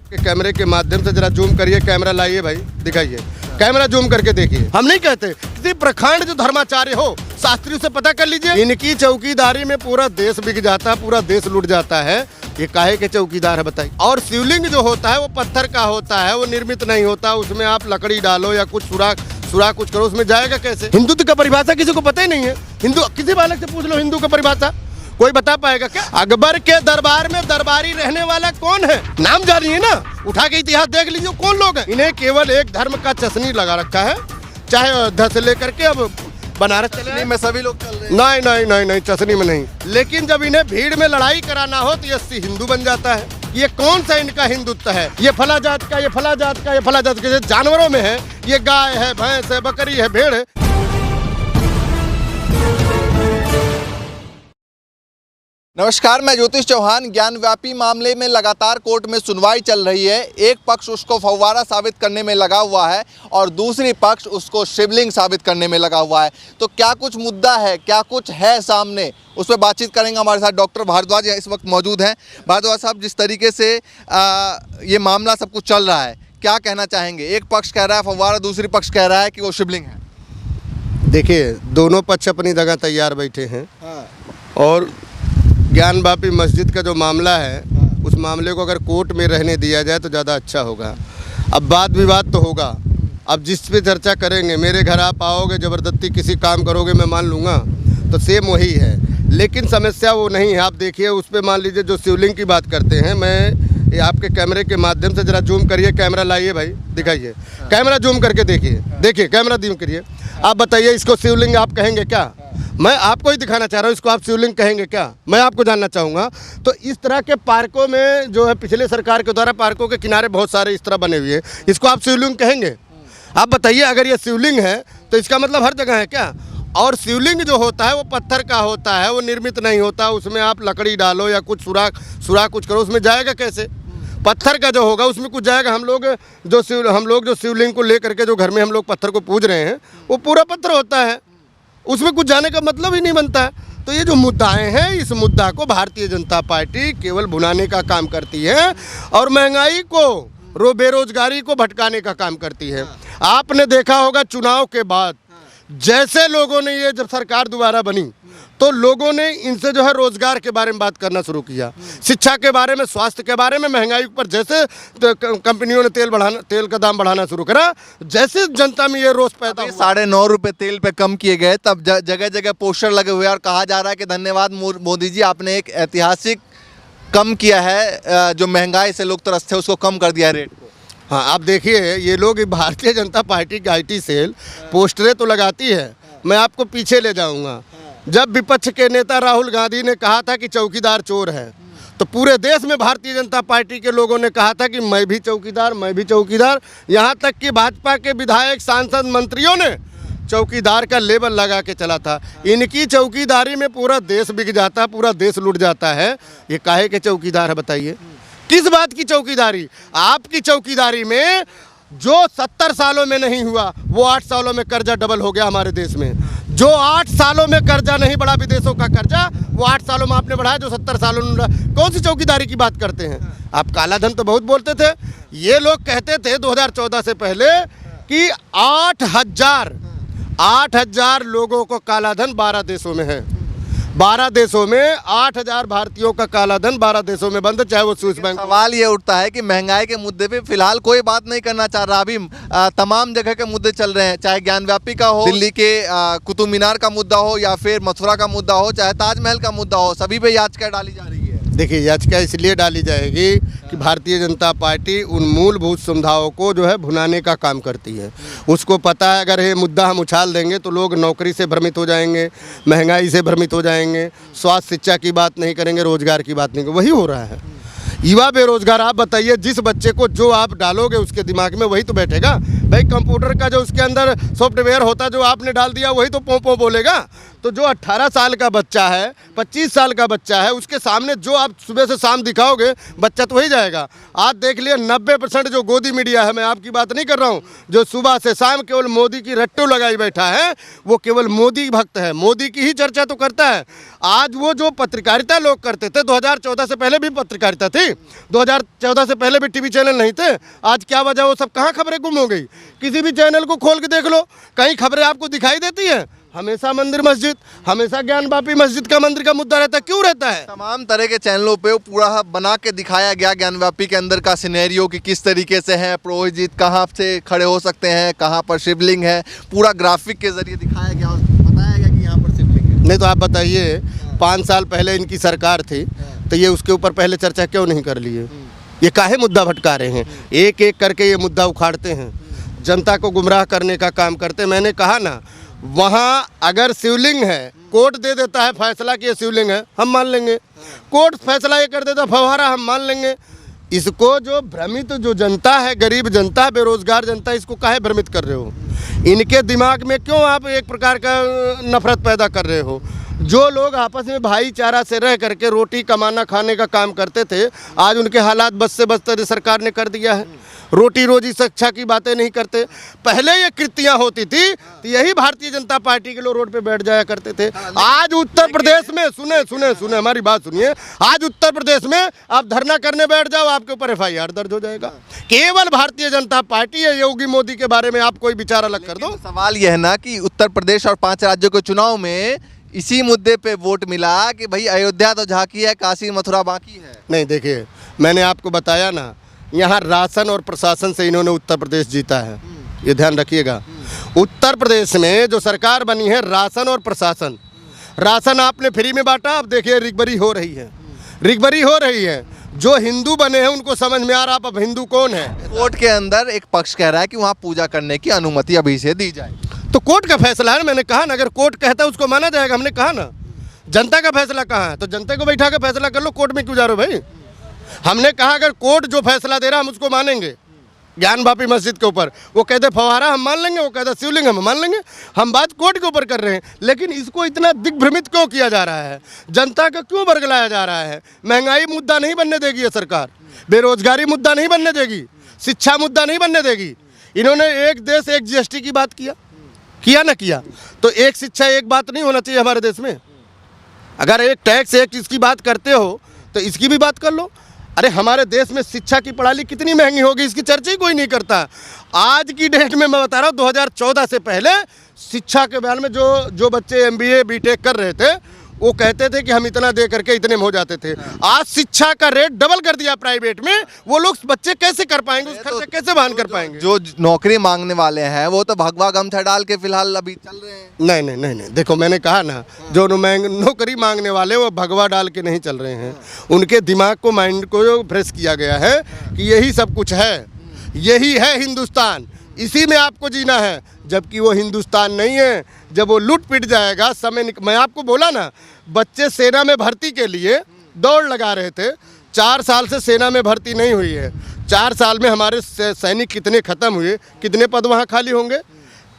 कैमरे के माध्यम से जरा जूम करिए, कैमरा लाइए भाई, दिखाइए, कैमरा जूम करके देखिए। हम नहीं कहते किसी प्रखंड जो धर्माचार्य हो, शास्त्रियों से पता कर लीजिए। इनकी चौकीदारी में पूरा देश बिक जाता है, पूरा देश लूट जाता है। ये काहे के चौकीदार है बताइए। और शिवलिंग जो होता है वो पत्थर का होता है, वो निर्मित नहीं होता। उसमें आप लकड़ी डालो या कुछ सुराख कुछ करो, उसमें जाएगा कैसे? हिंदुत्व का परिभाषा किसी को पता ही नहीं है। हिंदू किसी बालक से पूछ लो हिंदू का परिभाषा, कोई बता पाएगा क्या? अकबर के दरबार में दरबारी रहने वाला कौन है? नाम जानिए ना, उठा के इतिहास देख लीजिए कौन लोग हैं। इन्हें केवल एक धर्म का चसनी लगा रखा है, चाहे अयोध्या से लेकर के अब बनारस चले में सभी लोग चल रहे हैं। नहीं, चसनी में नहीं। लेकिन जब इन्हें भीड़ में लड़ाई कराना हो तो ये हिंदू बन जाता है। ये कौन सा इनका हिंदुत्व है? ये फला जात का, ये फला जात का, ये फला जात का। जानवरों में है, ये गाय है, भैंस है, बकरी है, भेड़ है। नमस्कार, मैं ज्योतिष चौहान। ज्ञानव्यापी मामले में लगातार कोर्ट में सुनवाई चल रही है। एक पक्ष उसको फव्वारा साबित करने में लगा हुआ है और दूसरी पक्ष उसको शिवलिंग साबित करने में लगा हुआ है। तो क्या कुछ मुद्दा है, क्या कुछ है सामने, उस पर बातचीत करेंगे। हमारे साथ डॉक्टर भारद्वाज इस वक्त मौजूद हैं। भारद्वाज साहब, जिस तरीके से ये मामला सब कुछ चल रहा है, क्या कहना चाहेंगे? एक पक्ष कह रहा है फव्वारा, दूसरी पक्ष कह रहा है कि वो शिवलिंग है। देखिए, दोनों पक्ष अपनी जगह तैयार बैठे हैं। और ज्ञानव्यापी मस्जिद का जो मामला है, उस मामले को अगर कोर्ट में रहने दिया जाए तो ज़्यादा अच्छा होगा। अब वाद विवाद तो होगा, अब जिस पे चर्चा करेंगे, मेरे घर आप आओगे, ज़बरदस्ती किसी काम करोगे, मैं मान लूँगा, तो सेम वही है। लेकिन समस्या वो नहीं है। आप देखिए, उस पर मान लीजिए जो शिवलिंग की बात करते हैं, मैं ये आपके कैमरे के माध्यम से जरा जूम करिए, कैमरा लाइए भाई, दिखाइए, कैमरा जूम करके देखिए, कैमरा जूम करिए। आप बताइए, इसको शिवलिंग आप कहेंगे क्या? मैं आपको ही दिखाना चाह रहा हूँ, इसको आप शिवलिंग कहेंगे क्या? मैं आपको जानना चाहूँगा। तो इस तरह के पार्कों में जो है, पिछले सरकार के द्वारा पार्कों के किनारे बहुत सारे इस तरह बने हुए हैं, इसको आप शिवलिंग कहेंगे? आप बताइए, अगर ये शिवलिंग है तो इसका मतलब हर जगह है क्या? और शिवलिंग जो होता है वो पत्थर का होता है, वो निर्मित नहीं होता। उसमें आप लकड़ी डालो या कुछ सुराख कुछ करो, उसमें जाएगा कैसे? पत्थर का जो होगा उसमें कुछ जाएगा। हम लोग जो शिवलिंग को लेकर के जो घर में हम लोग पत्थर को पूज रहे हैं, वो पूरा पत्थर होता है, उसमें कुछ जाने का मतलब ही नहीं बनता है। तो ये जो मुद्दाएं हैं, इस मुद्दा को भारतीय जनता पार्टी केवल भुनाने का काम करती है और महंगाई को, बेरोजगारी को भटकाने का काम करती है। आपने देखा होगा चुनाव के बाद जैसे लोगों ने, ये जब सरकार दोबारा बनी तो लोगों ने इनसे जो है रोजगार के बारे में बात करना शुरू किया, शिक्षा के बारे में, स्वास्थ्य के बारे में। महंगाई पर जैसे कंपनियों ने तेल का दाम बढ़ाना शुरू करा, जैसे जनता में ये रोष पैदा हुआ। 9.5 रुपये तेल पे कम किए गए, तब जगह जगह पोस्टर लगे हुए और कहा जा रहा है कि धन्यवाद मोदी जी, आपने एक ऐतिहासिक कम किया है, जो महंगाई से लोग त्रस्त थे उसको कम कर दिया रेट को। हाँ, आप देखिए, ये लोग भारतीय जनता पार्टी की IT सेल पोस्टरें तो लगाती है। मैं आपको पीछे ले जाऊंगा। जब विपक्ष के नेता राहुल गांधी ने कहा था कि चौकीदार चोर है, तो पूरे देश में भारतीय जनता पार्टी के लोगों ने कहा था कि मैं भी चौकीदार। यहाँ तक कि भाजपा के विधायक, सांसद, मंत्रियों ने चौकीदार का लेबल लगा के चला था। इनकी चौकीदारी में पूरा देश बिक जाता, पूरा देश लूट जाता है। ये काहे के चौकीदार है बताइए? किस बात की चौकीदारी? आपकी चौकीदारी में जो 70 सालों में नहीं हुआ, वो 8 सालों में कर्जा डबल हो गया हमारे देश में। जो 8 सालों में कर्जा नहीं बढ़ा, विदेशों का कर्जा, वो 8 सालों में आपने बढ़ाया, जो 70 सालों में बढ़ा। कौन सी चौकीदारी की बात करते हैं आप? काला धन तो बहुत बोलते थे। ये लोग कहते थे 2014 से पहले कि 8,000 लोगों को काला धन 12 देशों में है। 12 देशों में 8,000 भारतीयों का काला धन 12 देशों में बंद है, चाहे वो स्विस बैंक। सवाल ये उठता है कि महंगाई के मुद्दे पे फिलहाल कोई बात नहीं करना चाह रहा। अभी तमाम जगह के मुद्दे चल रहे हैं, चाहे ज्ञानव्यापी का हो, दिल्ली के कुतुब मीनार का मुद्दा हो, या फिर मथुरा का मुद्दा हो, चाहे ताजमहल का मुद्दा हो, सभी पे याचिका डाली जा रही है। देखिए, याचिका इसलिए डाली जाएगी कि भारतीय जनता पार्टी उन मूलभूत सुविधाओं को जो है भुनाने का काम करती है। उसको पता है, अगर ये मुद्दा हम उछाल देंगे तो लोग नौकरी से भ्रमित हो जाएंगे, महंगाई से भ्रमित हो जाएंगे, स्वास्थ्य शिक्षा की बात नहीं करेंगे, रोजगार की बात नहीं करेंगे। वही हो रहा है। युवा बेरोजगार, आप बताइए, जिस बच्चे को जो आप डालोगे उसके दिमाग में वही तो बैठेगा। भाई, कंप्यूटर का जो उसके अंदर सॉफ्टवेयर होता है, जो आपने डाल दिया वही तो पों पों बोलेगा। तो जो 18 साल का बच्चा है, 25 साल का बच्चा है, उसके सामने जो आप सुबह से शाम दिखाओगे, बच्चा तो वही जाएगा। आज देख लिए 90% जो गोदी मीडिया है, मैं आपकी बात नहीं कर रहा हूँ, जो सुबह से शाम केवल मोदी की रट्टू लगाई बैठा है, वो केवल मोदी भक्त है, मोदी की ही चर्चा तो करता है। आज वो जो पत्रकारिता लोग करते थे, 2014 से पहले भी पत्रकारिता थी, 2014 से पहले भी टीवी चैनल नहीं थे, आज क्या वजह, वो सब कहाँ खबरें गुम हो गई? किसी भी चैनल को खोल के देख लो, कहीं खबरें आपको दिखाई देती है? हमेशा मंदिर मस्जिद, हमेशा ज्ञानवापी मस्जिद का मंदिर का मुद्दा रहता है। क्यों रहता है? तमाम तरह के चैनलों पे वो पूरा बना के दिखाया गया ज्ञानव्यापी के अंदर का सिनेरियो कि किस तरीके से है, पुरोहित कहाँ से खड़े हो सकते हैं, कहाँ पर शिवलिंग है, पूरा ग्राफिक के जरिए दिखाया गया और बताया गया कि यहाँ पर शिवलिंग है। नहीं तो आप बताइए, 5 साल पहले इनकी सरकार थी, तो ये उसके ऊपर पहले चर्चा क्यों नहीं कर लिए? ये काहे मुद्दा भटका रहे हैं? एक एक करके ये मुद्दा उखाड़ते हैं, जनता को गुमराह करने का काम करते हैं। मैंने कहा ना, वहाँ अगर शिवलिंग है, कोर्ट दे देता है फैसला कि ये शिवलिंग है, हम मान लेंगे। कोर्ट फैसला ये कर देता फव्वारा, हम मान लेंगे। इसको जो भ्रमित जो जनता है, गरीब जनता, बेरोजगार जनता, इसको काहे भ्रमित कर रहे हो? इनके दिमाग में क्यों आप एक प्रकार का नफरत पैदा कर रहे हो? जो लोग आपस में भाईचारा से रह करके रोटी कमाना खाने का काम करते थे, आज उनके हालात बस से बदतर सरकार ने कर दिया है। रोटी रोजी शिक्षा की बातें नहीं करते। पहले ये कृतियां होती थी तो यही भारतीय जनता पार्टी के लोग रोड पे बैठ जाया करते थे। आज उत्तर प्रदेश में, सुने हमारी बात सुनिए, आज उत्तर प्रदेश में आप धरना करने बैठ जाओ, आपके ऊपर FIR दर्ज हो जाएगा। केवल भारतीय जनता पार्टी है, योगी मोदी के बारे में आप कोई विचार अलग कर दो। सवाल यह है ना कि उत्तर प्रदेश और 5 राज्यों के चुनाव में इसी मुद्दे पे वोट मिला कि भाई अयोध्या तो झांकी है, काशी मथुरा बाकी है। नहीं, देखिए, मैंने आपको बताया ना, यहाँ राशन और प्रशासन से इन्होंने उत्तर प्रदेश जीता है, ये ध्यान रखिएगा। उत्तर प्रदेश में जो सरकार बनी है, राशन और प्रशासन। राशन आपने फ्री में बांटा, अब देखिए रिकवरी हो रही है, रिकवरी हो रही है। जो हिंदू बने हैं उनको समझ में आ रहा अब हिंदू कौन है। कोर्ट के अंदर एक पक्ष कह रहा है कि वहाँ पूजा करने की अनुमति अभी से दी जाए। तो कोर्ट का फैसला है ना, मैंने कहा ना, अगर कोर्ट कहता है उसको माना जाएगा। हमने कहा ना, जनता का फैसला कहाँ है? तो जनता को बैठा कर फैसला कर लो, कोर्ट में क्यों जा रहे हो भाई? हमने कहा अगर कोर्ट जो फैसला दे रहा हम उसको मानेंगे। ज्ञानवापी मस्जिद के ऊपर वो कहते फव्वारा हम मान लेंगे, वो कहते शिवलिंग हम मान लेंगे। हम बात कोर्ट के ऊपर कर रहे हैं, लेकिन इसको इतना दिग्भ्रमित क्यों किया जा रहा है? जनता का क्यों बरगलाया जा रहा है? महंगाई मुद्दा नहीं बनने देगी ये सरकार, बेरोजगारी मुद्दा नहीं बनने देगी, शिक्षा मुद्दा नहीं बनने देगी। इन्होंने एक देश एक GST की बात किया ना किया, तो एक शिक्षा एक बात नहीं होना चाहिए हमारे देश में? अगर एक टैक्स एक इसकी बात करते हो तो इसकी भी बात कर लो। अरे हमारे देश में शिक्षा की पढ़ाई कितनी महंगी होगी, इसकी चर्चा ही कोई नहीं करता। आज की डेट में मैं बता रहा हूँ, 2014 से पहले शिक्षा के बारे में जो बच्चे MBA BTech कर रहे थे, वो कहते थे कि हम इतना दे करके इतने में हो जाते थे। आज शिक्षा का रेट डबल कर दिया प्राइवेट में, वो लोग बच्चे कैसे कर पाएंगे, उस खर्चे कैसे वहन कर पाएंगे? जो नौकरी मांगने वाले हैं वो तो भगवा गमछा डाल के फिलहाल अभी चल रहे हैं। नहीं, देखो मैंने कहा ना, जो नौकरी मांगने वाले वो भगवा डाल के नहीं चल रहे हैं। उनके दिमाग को, माइंड को फ्रेश किया गया है कि यही सब कुछ है, यही है हिंदुस्तान, इसी में आपको जीना है। जबकि वो हिंदुस्तान नहीं है। जब वो लूट पिट जाएगा, मैं आपको बोला ना, बच्चे सेना में भर्ती के लिए दौड़ लगा रहे थे, 4 साल से सेना में भर्ती नहीं हुई है। 4 साल में हमारे सैनिक कितने ख़त्म हुए, कितने पद वहाँ खाली होंगे?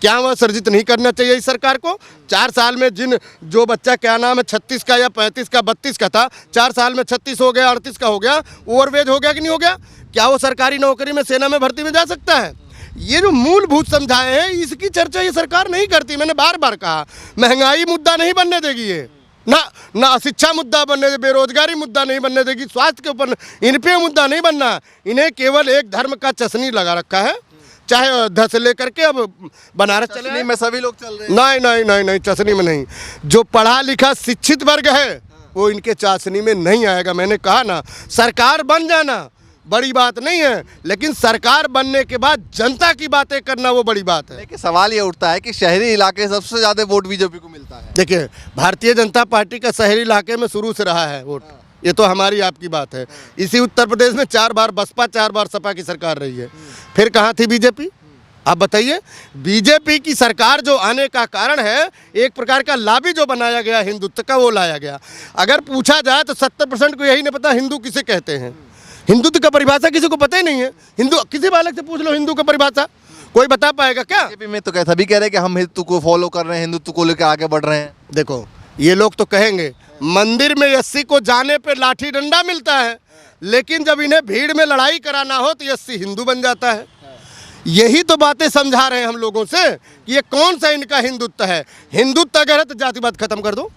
क्या वह सर्जित नहीं करना चाहिए इस सरकार को? 4 साल में जो बच्चा क्या नाम है 36 का या 35 का 32 का था, 4 साल में 36 हो गया, 38 का हो गया, ओवरवेज हो गया कि नहीं हो गया? क्या वो सरकारी नौकरी में सेना में भर्ती में जा सकता है? ये जो मूलभूत समझाए हैं, इसकी चर्चा ये सरकार नहीं करती। मैंने बार बार कहा, महंगाई मुद्दा नहीं बनने देगी ये, ना शिक्षा मुद्दा बनने दे, बेरोजगारी मुद्दा नहीं बनने देगी, स्वास्थ्य के ऊपर इन पे मुद्दा नहीं बनना। इन्हें केवल एक धर्म का चसनी लगा रखा है, चाहे अयोध्या से लेकर के अब बनारस चले में सभी लोग चल रहे हैं। नहीं, चसनी में नहीं। जो पढ़ा लिखा शिक्षित वर्ग है वो इनके चाशनी में नहीं आएगा। मैंने कहा ना, सरकार बन जाना बड़ी बात नहीं है, लेकिन सरकार बनने के बाद जनता की बातें करना वो बड़ी बात है। लेकिन सवाल ये उठता है कि शहरी इलाके सबसे ज़्यादा वोट बीजेपी को मिलता है। देखिए, भारतीय जनता पार्टी का शहरी इलाके में शुरू से रहा है वोट, ये तो हमारी आपकी बात है। इसी उत्तर प्रदेश में 4 बार बसपा, 4 बार सपा की सरकार रही है। फिर कहाँ थी बीजेपी? आप बताइए। बीजेपी की सरकार जो आने का कारण है, एक प्रकार का लाबी जो बनाया गया हिंदुत्व का, वो लाया गया। अगर पूछा जाए तो 70% को यही नहीं पता हिंदू किसे कहते हैं। हिंदुत्व का परिभाषा किसी को पता ही नहीं है। हिंदू किसी बालक से पूछ लो हिंदू का परिभाषा, कोई बता पाएगा क्या? बीजेपी में तो क्या सभी कह रहे हैं कि हम हिंदुत्व को फॉलो कर रहे हैं, हिंदुत्व को लेकर आगे बढ़ रहे हैं। देखो, ये लोग तो कहेंगे मंदिर में एससी को जाने पे लाठी डंडा मिलता है, लेकिन जब इन्हें भीड़ में लड़ाई कराना हो तो एससी हिंदू बन जाता है। यही तो बातें समझा रहे हैं हम लोगों से कि ये कौन सा इनका हिंदुत्व है। हिंदुत्व अगर है तो जातिवाद खत्म कर दो।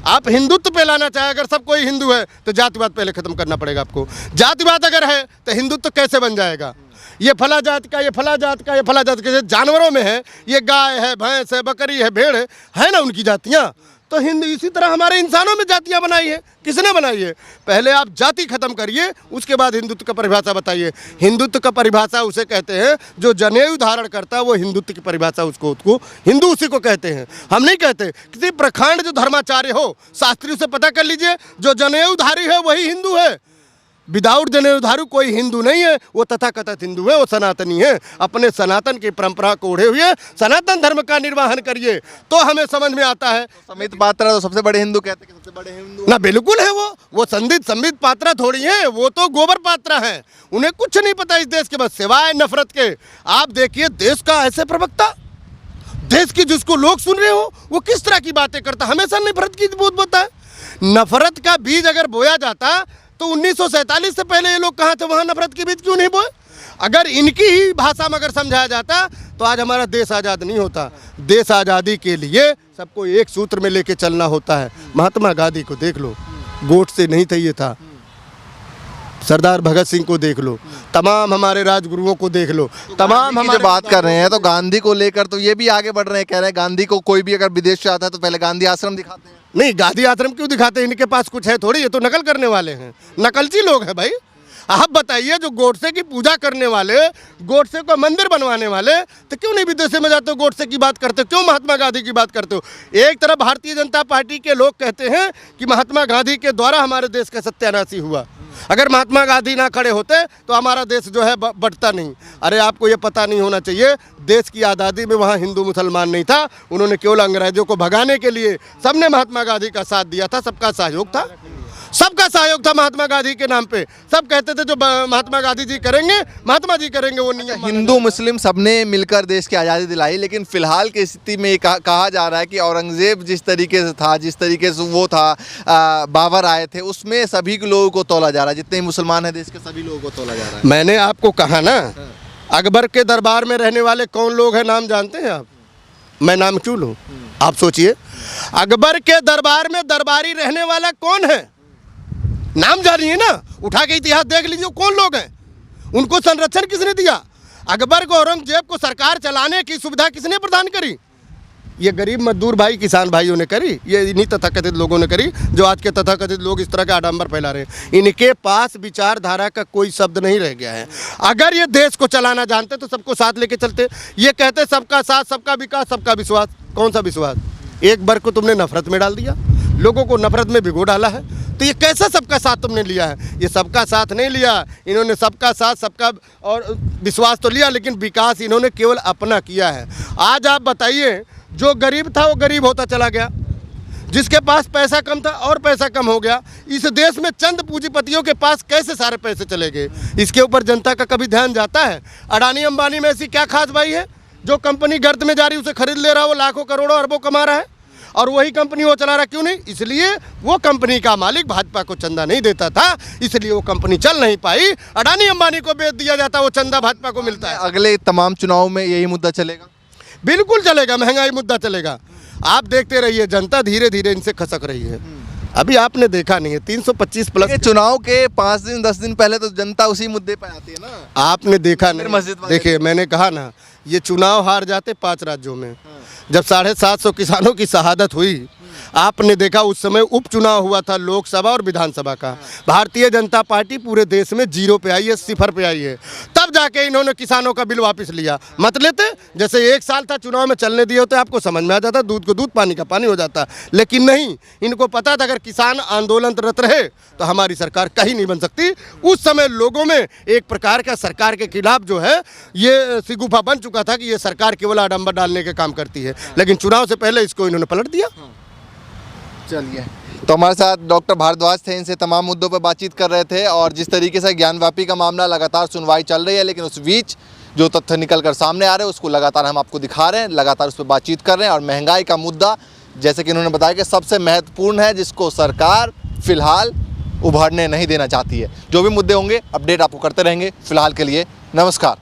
आप हिंदुत्व पे लाना चाहे, अगर सब कोई हिंदू है तो जातिवाद पहले खत्म करना पड़ेगा आपको। जातिवाद अगर है तो हिंदुत्व कैसे बन जाएगा? ये फला जात का, ये फला जात का, ये फला जात का, जानवरों में है, ये गाय है, भैंस है, बकरी है, भेड़ है ना उनकी जातियाँ। तो हिंदू इसी तरह हमारे इंसानों में जातियाँ बनाई है। किसने बनाई है? पहले आप जाति खत्म करिए, उसके बाद हिंदुत्व का परिभाषा बताइए। हिंदुत्व का परिभाषा उसे कहते हैं जो जनेऊ धारण करता है, वो हिंदुत्व की परिभाषा उसको हिंदू उसी को कहते हैं। हम नहीं कहते। किसी प्रखंड जो धर्माचार्य हो, शास्त्रियों से पता कर लीजिए, जो जनेऊधारी है वही हिंदू है। विदाउट जनेऊधारी कोई हिंदू नहीं है, वो तथाकथित हिंदू है, वो सनातनी है। अपने सनातन की परंपरा को ओढ़े हुए सनातन धर्म का निर्वहन करिए तो हमें समझ में आता है। संबित पात्रा तो सबसे बड़े हिंदू कहते हैं कि सबसे बड़े हिंदू ना, बिल्कुल है वो संबित पात्रा थोड़ी है, वो तो गोबर पात्रा है। उन्हें कुछ नहीं पता इस देश के, बस सिवाय नफरत के। आप देखिए देश का ऐसे प्रवक्ता, देश की जिसको लोग सुन रहे हो, वो किस तरह की बातें करता, हमेशा नफरत की बोध बोता है। नफरत का बीज अगर बोया जाता तो 1947 से पहले ये लोग कहाँ थे? वहाँ नफरत के बीज क्यों नहीं बोए? अगर इनकी ही भाषा में अगर समझाया जाता तो आज हमारा देश आज़ाद नहीं होता। देश आज़ादी के लिए सबको एक सूत्र में लेके चलना होता है। महात्मा गांधी को देख लो, गोट से नहीं था, ये था। सरदार भगत सिंह को देख लो, तमाम हमारे राजगुरुओं को देख लो, तमाम हमारे बात कर रहे हैं तो गांधी को लेकर तो ये भी आगे बढ़ रहे हैं, कह रहे हैं गांधी को कोई भी अगर विदेश से आता है तो पहले गांधी आश्रम दिखाते हैं। नहीं, गांधी आश्रम क्यों दिखाते हैं? इनके पास कुछ है थोड़ी, ये तो नकल करने वाले हैं, नकलची लोग हैं भाई। आप बताइए, जो गोडसे की पूजा करने वाले, गोडसे को मंदिर बनवाने वाले, तो क्यों नहीं विदेश में जाते हो, गोडसे की बात करते हो, क्यों महात्मा गांधी की बात करते हो? एक तरफ भारतीय जनता पार्टी के लोग कहते हैं कि महात्मा गांधी के द्वारा हमारे देश का सत्यानाशी हुआ, अगर महात्मा गांधी ना खड़े होते तो हमारा देश जो है बढ़ता नहीं। अरे आपको ये पता नहीं होना चाहिए, देश की आज़ादी में वहाँ हिंदू मुसलमान नहीं था। उन्होंने केवल अंग्रेजों को भगाने के लिए सबने महात्मा गांधी का साथ दिया था, सबका सहयोग था, सबका सहयोग था महात्मा गांधी के नाम पे। सब कहते थे जो महात्मा गांधी जी करेंगे, महात्मा जी करेंगे, वो नहीं। हिंदू मुस्लिम सबने मिलकर देश की आज़ादी दिलाई, लेकिन फिलहाल की स्थिति में कहा जा रहा है कि औरंगजेब जिस तरीके से था, जिस तरीके से वो था, बाबर आए थे, उसमें सभी लोगों को तोला जा रहा है, जितने मुसलमान हैं देश के सभी लोगों को तोला जा रहा है। मैंने आपको कहा ना, अकबर के दरबार में रहने वाले कौन लोग हैं, नाम जानते हैं आप? मैं नाम क्यों लूँ? आप सोचिए, अकबर के दरबार में दरबारी रहने वाला कौन है? नाम जानिए ना, उठा के इतिहास देख लीजिए कौन लोग हैं। उनको संरक्षण किसने दिया? अकबर को, औरंगजेब को सरकार चलाने की सुविधा किसने प्रदान करी? ये गरीब मजदूर भाई, किसान भाइयों ने करी, ये इन्हीं तथाकथित लोगों ने करी, जो आज के तथाकथित लोग इस तरह का आडंबर फैला रहे हैं। इनके पास विचारधारा का कोई शब्द नहीं रह गया है। अगर ये देश को चलाना जानते तो सबको साथ लेके चलते। ये कहते सबका साथ, सबका विकास, सबका विश्वास। कौन सा विश्वास? एक वर्ग को तुमने नफरत में डाल दिया, लोगों को नफरत में भिगो डाला है। तो ये कैसा सबका साथ तुमने लिया है? ये सबका साथ नहीं लिया इन्होंने, सबका साथ, सबका और विश्वास तो लिया, लेकिन विकास इन्होंने केवल अपना किया है। आज आप बताइए, जो गरीब था वो गरीब होता चला गया, जिसके पास पैसा कम था और पैसा कम हो गया। इस देश में चंद पूंजीपतियों के पास कैसे सारे पैसे चले गए, इसके ऊपर जनता का कभी ध्यान जाता है? अडानी अंबानी में ऐसी क्या खास बाई है? जो कंपनी गर्द में जा रही उसे खरीद ले रहा, वो लाखों करोड़ों अरबों कमा रहा है, और वही कंपनी वो चला रहा। क्यों नहीं? इसलिए वो कंपनी का मालिक भाजपा को चंदा नहीं देता था, इसलिए वो कंपनी चल नहीं पाई। अडानी अंबानी को बेच दिया जाता, वो चंदा भाजपा को मिलता है। अगले तमाम चुनाव में यही मुद्दा चलेगा? बिल्कुल चलेगा, महंगाई मुद्दा चलेगा। आप देखते रहिए, जनता धीरे धीरे इनसे खसक रही है। अभी आपने देखा नहीं है 325 प्लस चुनाव के 5 दिन 10 दिन पहले तो जनता उसी मुद्दे पर आती है ना। आपने देखा नहीं? देखिए, मैंने कहा ना, ये चुनाव हार जाते 5 राज्यों में। जब 750 किसानों की शहादत हुई, आपने देखा उस समय उपचुनाव हुआ था लोकसभा और विधानसभा का। भारतीय जनता पार्टी पूरे देश में 0 पे आई है, 0 पे आई है। तब जाके इन्होंने किसानों का बिल वापस लिया। मत लेते, जैसे 1 साल था चुनाव में चलने दिए होते, आपको समझ में आ जाता, दूध को दूध पानी का पानी हो जाता। लेकिन नहीं, इनको पता था अगर किसान आंदोलनरत रहे तो हमारी सरकार कहीं नहीं बन सकती। उस समय लोगों में एक प्रकार का सरकार के खिलाफ जो है ये सिगुफा बन चुका था कि ये सरकार केवल आडंबर डालने के काम करती है। लेकिन चुनाव से पहले इसको इन्होंने पलट दिया। चलिए, तो हमारे साथ डॉक्टर भारद्वाज थे, इनसे तमाम मुद्दों पर बातचीत कर रहे थे। और जिस तरीके से ज्ञानवापी का मामला लगातार सुनवाई चल रही है, लेकिन उस बीच जो तथ्य निकल कर सामने आ रहे हैं उसको लगातार हम आपको दिखा रहे हैं, लगातार उस पर बातचीत कर रहे हैं। और महंगाई का मुद्दा, जैसे कि उन्होंने बताया, कि सबसे महत्वपूर्ण है, जिसको सरकार फिलहाल उभरने नहीं देना चाहती है। जो भी मुद्दे होंगे अपडेट आपको करते रहेंगे। फिलहाल के लिए नमस्कार।